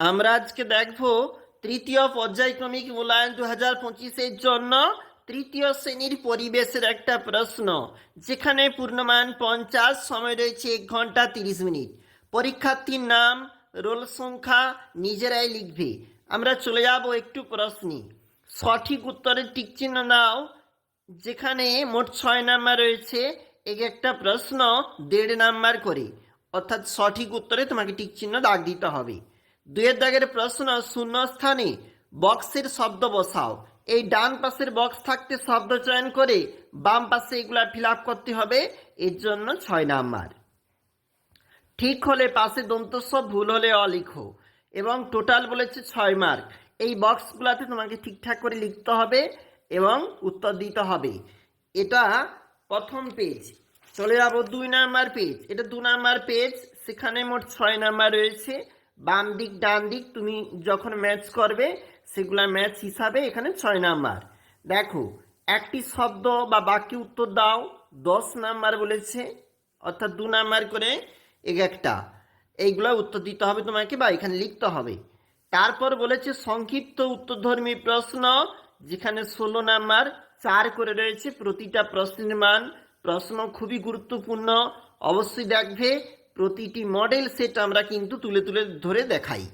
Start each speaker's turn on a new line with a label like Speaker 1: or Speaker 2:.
Speaker 1: আমরা আজকে দেখব তৃতীয় পর্যায়ক্রমিক মূল্যায়ন 2025-এর জন্য তৃতীয় শ্রেণীর পরিবেশের একটা প্রশ্ন, যেখানে পূর্ণমান 50, সময় রয়েছে 1 ঘন্টা 30 মিনিট। পরীক্ষার্থীর নাম, রোল সংখ্যা নিজেরাই লিখবে। আমরা চলে যাব একটু প্রশ্নে। সঠিক উত্তরের টিক চিহ্ন দাও। যেখানে মোট 6 নাম্বার রয়েছে, এক একটা প্রশ্ন 1.5 নাম্বার করে, অর্থাৎ সঠিক উত্তরে তোমাকে টিক চিহ্ন দাগ দিতে হবে। 2-এর দাগের প্রশ্ন, শূন্য স্থানে বক্সের শব্দ বসাও। এই ডান পাশের বক্স থাকতে শব্দ চয়ন করে বাম পাশে এগুলা ফিল আপ করতে হবে, এর জন্য 6 নাম্বার। ঠিক হলে পাশে দন্তস্ব, ভুল হলে অলিখো। এবং টোটাল বলেছে 6 মার্ক। এই বক্সগুলোতে তোমাকে ঠিকঠাক করে লিখতে হবে এবং উত্তর দিতে হবে। এটা প্রথম পেজ। চলে যাবো 2 নাম্বার পেজ। এটা 2 নাম্বার পেজ, সেখানে মোট 6 নাম্বার রয়েছে। বাম দিক ডান দিক তুমি যখন ম্যাচ করবে সেগুলা ম্যাচ হিসাবে এখানে 6 নাম্বার। দেখো, একটি শব্দ বা বাক্য উত্তর দাও, 10 নাম্বার বলেছে, অর্থাৎ 2 নাম্বার করে এক একটা। এইগুলো উত্তর দিতে হবে তোমাকে বা এখানে লিখতে হবে। তারপর বলেছে সংক্ষিপ্ত উত্তরধর্মী প্রশ্ন, যেখানে 16 নাম্বার, 4 করে রয়েছে প্রতিটা প্রশ্নের মান। প্রশ্ন খুবই গুরুত্বপূর্ণ, অবশ্যই দেখবে। প্রতিটি মডেল সেট আমরা কিন্তু তুলে তুলে ধরে দেখাই।